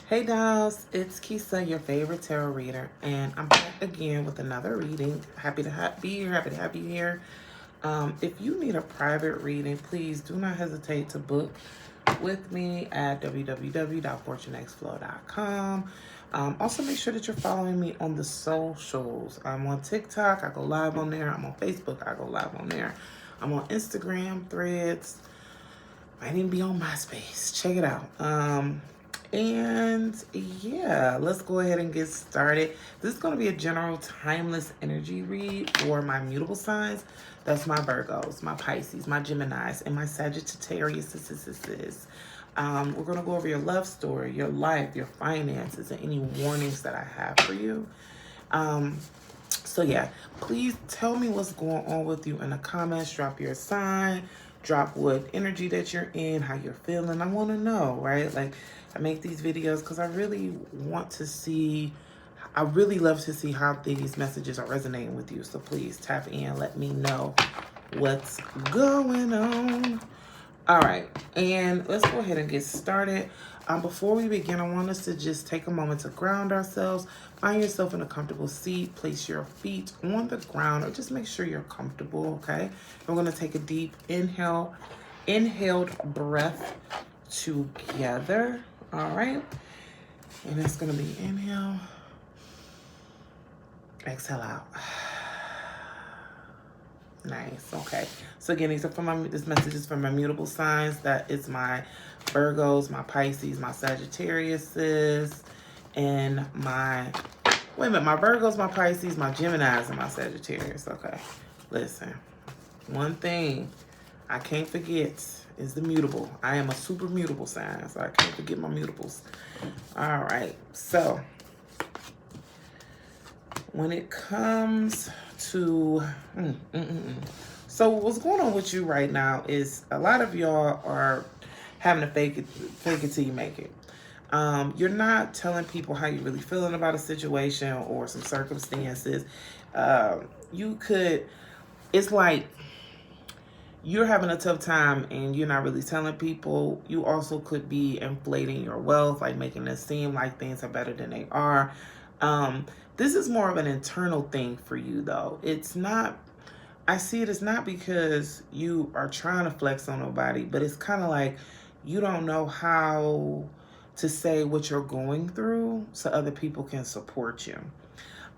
Hey guys, it's Kisa, your favorite tarot reader, and I'm back again with another reading. Happy to be here, happy to have you here. If you need a private reading, please do not hesitate to book with me at www.fortunexflow.com. Also, make sure that you're following me on the socials. I'm on TikTok, I go live on there. I'm on Facebook, I go live on there. I'm on Instagram, Threads. Might even be on MySpace. Check it out. And yeah, let's go ahead and get started. This is going to be a general timeless energy read for my mutable signs. That's my Virgos, my Pisces, my Geminis, and my Sagittarius. We're going to go over your love story, your life, your finances, and any warnings that I have for you. So yeah, please tell me what's going on with you in the comments. Drop your sign, drop what energy that you're in, how you're feeling. I want to know, right? Like, I make these videos because I really want to see, I really love to see how these messages are resonating with you. So please tap in, let me know what's going on. All right, and let's go ahead and get started. Before we begin, I want us to just take a moment to ground ourselves. Find yourself in a comfortable seat. Place your feet on the ground, or just make sure you're comfortable, okay? We're going to take a deep inhaled breath together, all right? And it's going to be inhale, exhale out. Nice. Okay. So again, these are from this message is from my mutable signs. That is my Virgos, my Pisces, my Sagittariuses, and my my Virgos, my Pisces, my Geminis, and my Sagittarius. Okay. Listen. One thing I can't forget is the mutable. I am a super mutable sign, so I can't forget my mutables. All right. So when it comes to so what's going on with you right now is a lot of y'all are having to fake it till you make it. You're not telling people how you're really feeling about a situation or some circumstances. It's like you're having a tough time and you're not really telling people. You also could be inflating your wealth, like making it seem like things are better than they are. This is more of an internal thing for you, though. It's not, I see it as not because you are trying to flex on nobody, but it's kind of like you don't know how to say what you're going through so other people can support you.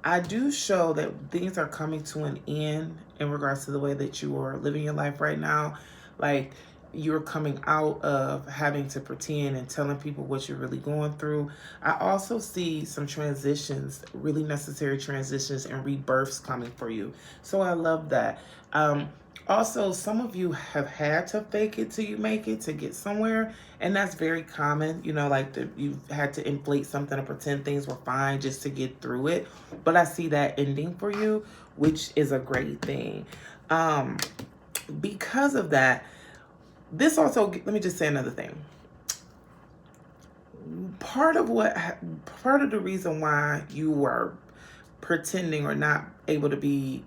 I do show that things are coming to an end in regards to the way that you are living your life right now. Like, you're coming out of having to pretend and telling people what you're really going through. I also see some transitions, really necessary transitions and rebirths coming for you. So I love that. Also, some of you have had to fake it till you make it to get somewhere. And that's very common. You know, like you've had to inflate something or pretend things were fine just to get through it. But I see that ending for you, which is a great thing. Because of that, this also, let me just say another thing. Part of the reason why you were pretending or not able to be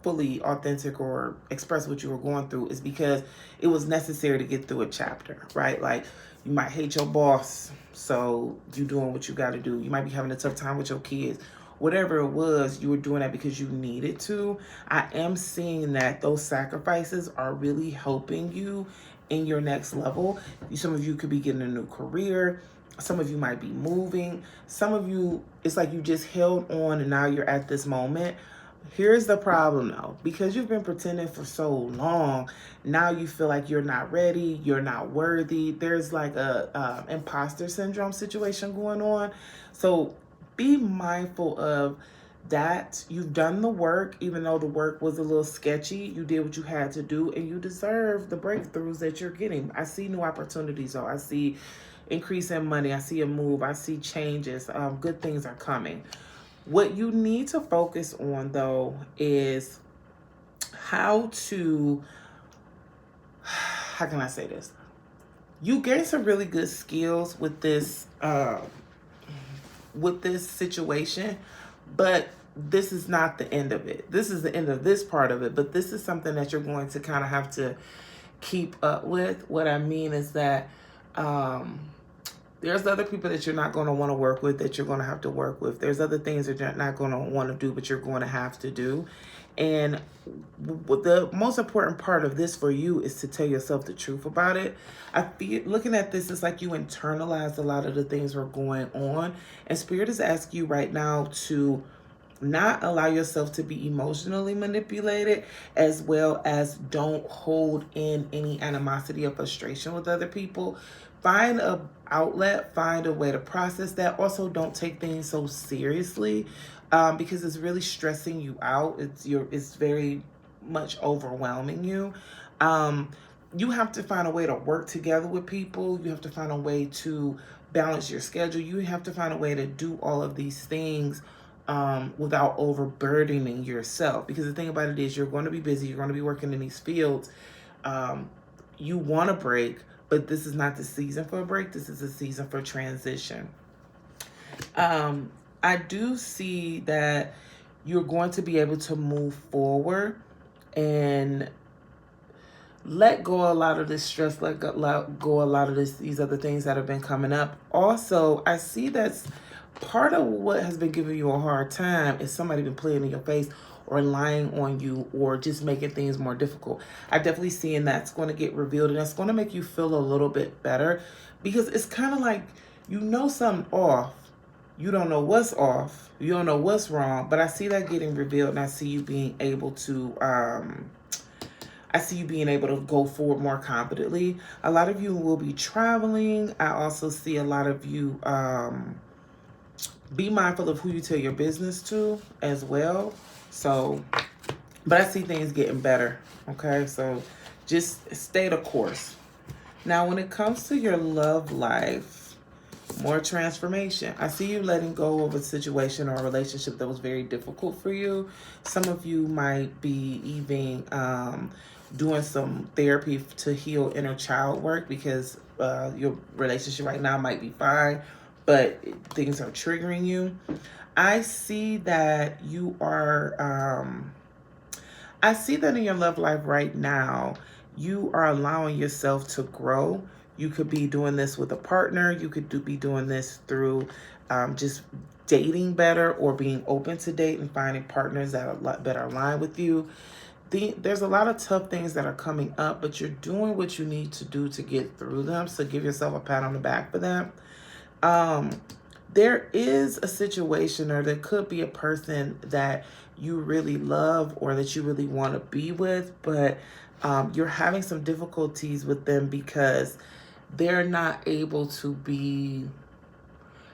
fully authentic or express what you were going through is because it was necessary to get through a chapter, right? Like, you might hate your boss, so you doing what you got to do. You might be having a tough time with your kids. Whatever it was, you were doing that because you needed to. I am seeing that those sacrifices are really helping you in your next level. Some of you could be getting a new career. Some of you might be moving. Some of you, it's like you just held on and now you're at this moment. Here's the problem though, because you've been pretending for so long, now you feel like you're not ready, you're not worthy. There's like a imposter syndrome situation going on. So be mindful of that. You've done the work, even though the work was a little sketchy. You did what you had to do, and you deserve the breakthroughs that you're getting. I see new opportunities though. I see increase in money. I see a move. I see changes. Good things are coming. What you need to focus on, though, is how can I say this? You gain some really good skills with this situation, but this is not the end of it. This is the end of this part of it, but this is something that you're going to kind of have to keep up with. What I mean is that There's other people that you're not going to want to work with that you're going to have to work with. There's other things that you're not going to want to do, but you're going to have to do. And the most important part of this for you is to tell yourself the truth about it. I feel, looking at this, it's like you internalize a lot of the things that are going on. And Spirit is asking you right now to not allow yourself to be emotionally manipulated, as well as don't hold in any animosity or frustration with other people. Find a outlet, find a way to process that. Also, don't take things so seriously, because it's really stressing you out. It's very much overwhelming you. You have to find a way to work together with people. You have to find a way to balance your schedule. You have to find a way to do all of these things without overburdening yourself. Because the thing about it is, you're going to be busy. You're going to be working in these fields. You want a break, but this is not the season for a break. This is a season for transition. I do see that you're going to be able to move forward and let go a lot of this stress, let go a lot of these other things that have been coming up. Also, I see that's part of what has been giving you a hard time is somebody been playing in your face or lying on you or just making things more difficult. I definitely seeing that's going to get revealed, and that's going to make you feel a little bit better, because it's kind of like you know something off. You don't know what's off. You don't know what's wrong, but I see that getting revealed, and I see you being able to go forward more confidently. A lot of you will be traveling. I also see a lot of you be mindful of who you tell your business to as well. So, but I see things getting better. Okay, so just stay the course. Now, when it comes to your love life, more transformation. I see you letting go of a situation or a relationship that was very difficult for you. Some of you might be even doing some therapy to heal inner child work, because your relationship right now might be fine, but things are triggering you. I see that you are, I see that in your love life right now, you are allowing yourself to grow. You could be doing this with a partner. You could be doing this through just dating better, or being open to date and finding partners that are better aligned with you. There's a lot of tough things that are coming up, but you're doing what you need to do to get through them. So give yourself a pat on the back for that. There is a situation, or there could be a person that you really love or that you really want to be with, but you're having some difficulties with them because they're not able to be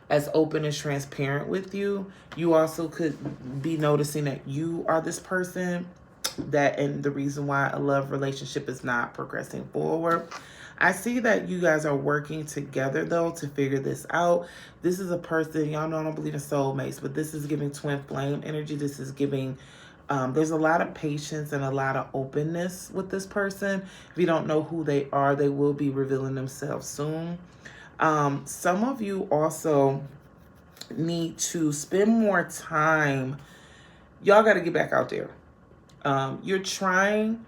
as open and transparent with you. You also could be noticing that you are this person and the reason why a love relationship is not progressing forward. I see that you guys are working together, though, to figure this out. This is a person, y'all know I don't believe in soulmates, but this is giving twin flame energy. This is giving, there's a lot of patience and a lot of openness with this person. If you don't know who they are, they will be revealing themselves soon. Some of you also need to spend more time. Y'all got to get back out there. You're trying,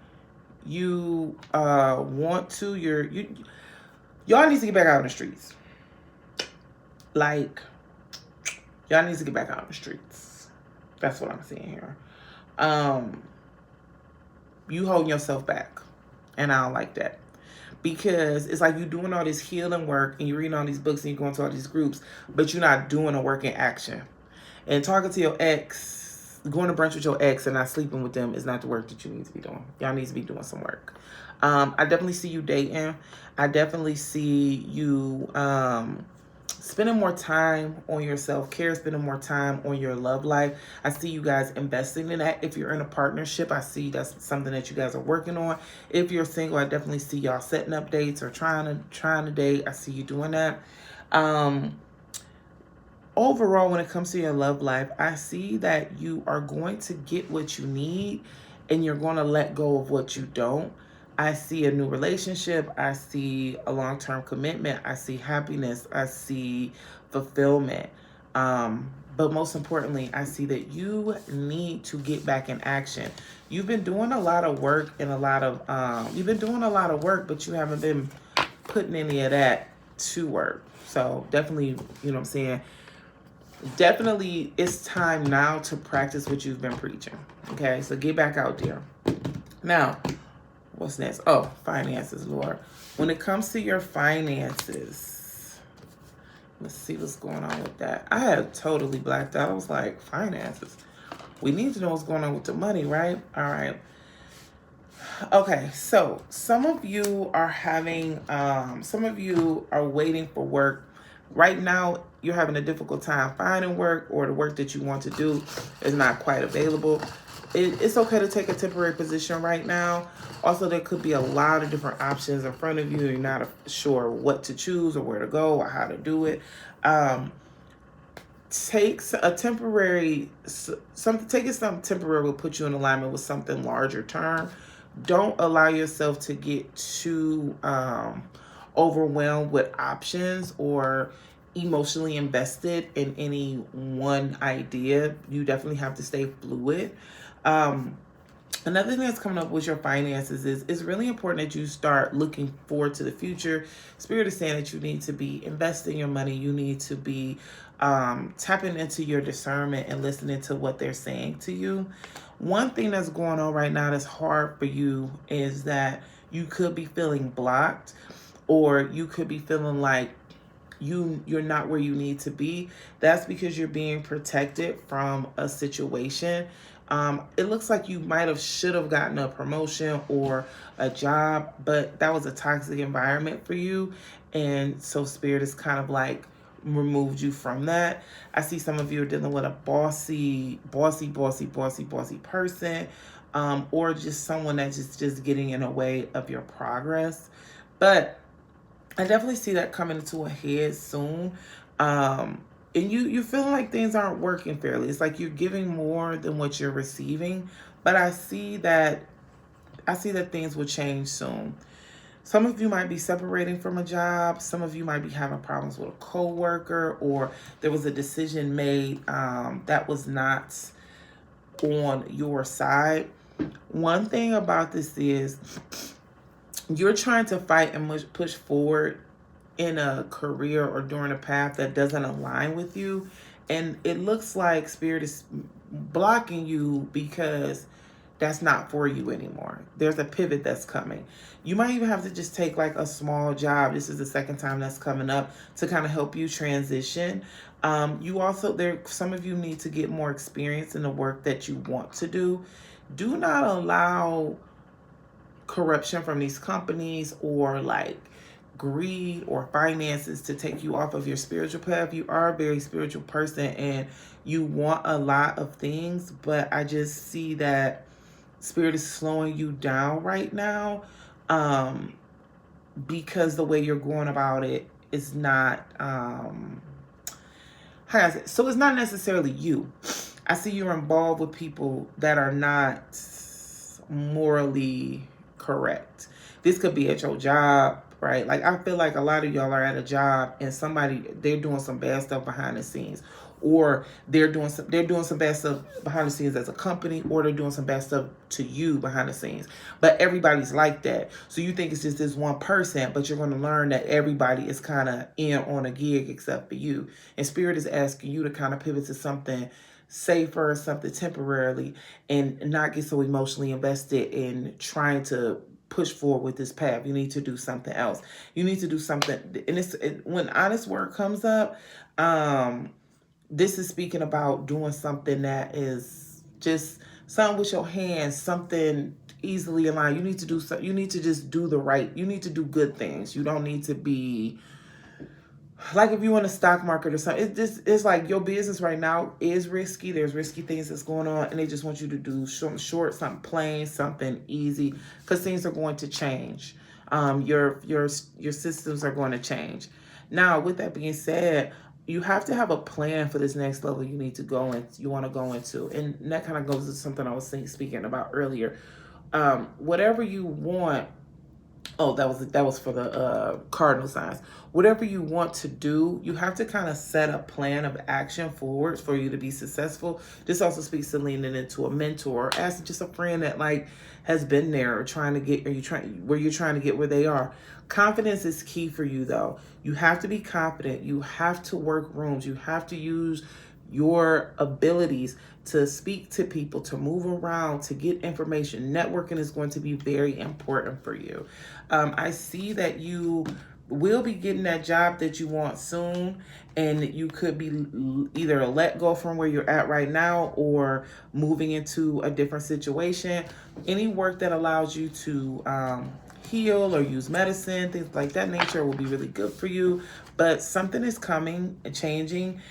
you want to, y'all need to get back out in the streets. Like, y'all need to get back out in the streets. That's what I'm seeing here. You holding yourself back, and I don't like that, because it's like you're doing all this healing work and you're reading all these books and you're going to all these groups, but you're not doing the work in action. And talking to your ex, going to brunch with your ex and not sleeping with them is not the work that you need to be doing. Y'all need to be doing some work. I definitely see you dating. I definitely see you spending more time on your self-care, spending more time on your love life. I see you guys investing in that. If you're in a partnership, I see that's something that you guys are working on. If you're single, I definitely see y'all setting up dates or trying to date. I see you doing that. Overall, when it comes to your love life, I see that you are going to get what you need, and you're going to let go of what you don't. I see a new relationship. I see a long-term commitment. I see happiness. I see fulfillment. But most importantly, I see that you need to get back in action. You've been doing a lot of work and you've been doing a lot of work, but you haven't been putting any of that to work. So definitely, you know what I'm saying? Definitely it's time now to practice what you've been preaching. Okay, so get back out there. Now, what's next? Oh, finances, Lord. When it comes to your finances, let's see what's going on with that. I had totally blacked out. I was like, finances. We need to know what's going on with the money, right? All right. Okay, so some of you are having, some of you are waiting for work. Right now, you're having a difficult time finding work, or the work that you want to do is not quite available. It's okay to take a temporary position right now. Also, there could be a lot of different options in front of you. You're not sure what to choose or where to go or how to do it. Takes a temporary, taking something temporary will put you in alignment with something larger term. Don't allow yourself to get too overwhelmed with options or emotionally invested in any one idea. You definitely have to stay fluid. Another thing that's coming up with your finances is it's really important that you start looking forward to the future. Spirit is saying that you need to be investing your money. You need to be tapping into your discernment and listening to what they're saying to you. One thing that's going on right now that's hard for you is that you could be feeling blocked, or you could be feeling like you're not where you need to be. That's because you're being protected from a situation. It looks like you should have gotten a promotion or a job, but that was a toxic environment for you. And so Spirit is kind of like removed you from that. I see some of you are dealing with a bossy person, or just someone that's just getting in the way of your progress. But I definitely see that coming to a head soon. And you're feeling like things aren't working fairly. It's like you're giving more than what you're receiving. But I see that things will change soon. Some of you might be separating from a job. Some of you might be having problems with a coworker, or there was a decision made that was not on your side. One thing about this is you're trying to fight and push forward in a career or during a path that doesn't align with you. And it looks like Spirit is blocking you because that's not for you anymore. There's a pivot that's coming. You might even have to just take like a small job. This is the second time that's coming up to kind of help you transition. You also, some of you need to get more experience in the work that you want to do. Do not allow corruption from these companies or like greed or finances to take you off of your spiritual path. You are a very spiritual person and you want a lot of things, but I just see that Spirit is slowing you down right now, because the way you're going about it is not, how can I say? So it's not necessarily you. I see you're involved with people that are not morally correct. This could be at your job, right? Like I feel like a lot of y'all are at a job and they're doing some bad stuff behind the scenes, or they're doing some bad stuff behind the scenes as a company, or they're doing some bad stuff to you behind the scenes. But everybody's like that. So you think it's just this one person, but you're going to learn that everybody is kind of in on a gig except for you. And Spirit is asking you to kind of pivot to something safer, something temporarily, and not get so emotionally invested in trying to push forward with this path. You need to do something else. You need to do something. And when honest work comes up, this is speaking about doing something that is just something with your hands, something easily aligned. You need to do something. You need to just do you need to do good things. You don't need to be like if you in the stock market or something. It's like your business right now is risky. There's risky things that's going on, and they just want you to do something short, something plain, something easy, because things are going to change. Your systems are going to change. Now, with that being said, you have to have a plan for this next level you need to go in. You want to go into, and that kind of goes to something I was speaking about earlier. Whatever you want, Oh, that was for the cardinal signs. Whatever you want to do, you have to kind of set a plan of action forward for you to be successful. This also speaks to leaning into a mentor, or asking just a friend that like has been there, or trying to get, or you're trying to get where they are. Confidence is key for you though. You have to be confident. You have to work rooms. You have to use your abilities to speak to people, to move around, to get information. Networking is going to be very important for you. I see that you will be getting that job that you want soon, and you could be either let go from where you're at right now or moving into a different situation. Any work that allows you to heal or use medicine, things like that nature, will be really good for you. But something is coming, changing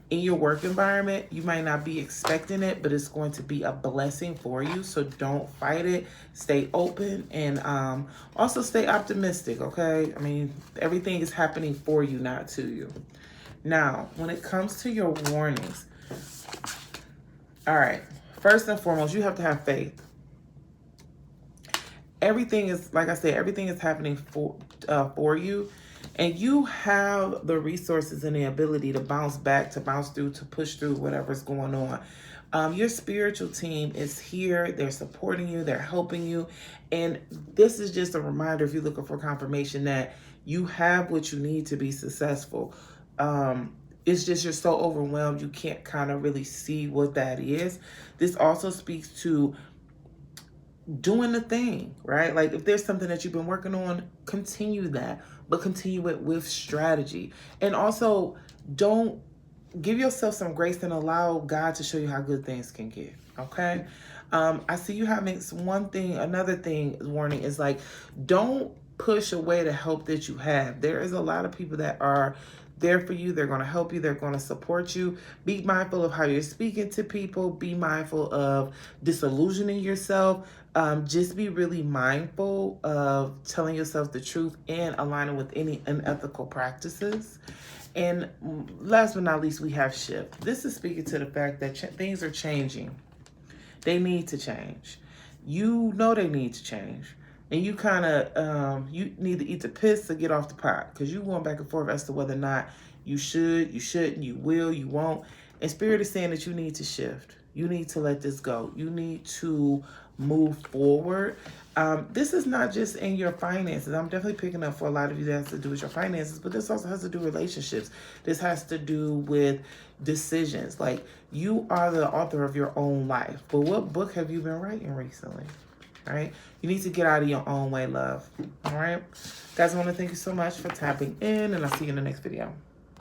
in your work environment. You might not be expecting it, but it's going to be a blessing for you. So don't fight it. Stay open, and also stay optimistic, okay? I mean, everything is happening for you, not to you. Now, when it comes to your warnings, all right, first and foremost, you have to have faith. Everything is, like I said, everything is happening for you. And you have the resources and the ability to bounce back, to bounce through, to push through whatever's going on. Your spiritual team is here. They're supporting you. They're helping you. And this is just a reminder, if you're looking for confirmation, that you have what you need to be successful. It's just you're so overwhelmed, you can't kind of really see what that is. This also speaks to doing the thing, right? Like if there's something that you've been working on, continue that, but continue it with strategy. And also don't give yourself some grace and allow God to show you how good things can get. Okay. I see you having another thing warning is like, don't push away the help that you have. There is a lot of people that are there for you. They're going to help you. They're going to support you. Be mindful of how you're speaking to people. Be mindful of disillusioning yourself. Just be really mindful of telling yourself the truth and aligning with any unethical practices. And last but not least, we have shift. This is speaking to the fact that things are changing. They need to change. You know they need to change. And you kind of, you need to eat the piss to get off the pot, because you going back and forth as to whether or not you should, you shouldn't, you will, you won't. And Spirit is saying that you need to shift. You need to let this go. You need to move forward. This is not just in your finances. I'm definitely picking up for a lot of you that has to do with your finances, but this also has to do with relationships. This has to do with decisions. Like, you are the author of your own life. But what book have you been writing recently? All right. You need to get out of your own way, love. All right. Guys, I want to thank you so much for tapping in, and I'll see you in the next video.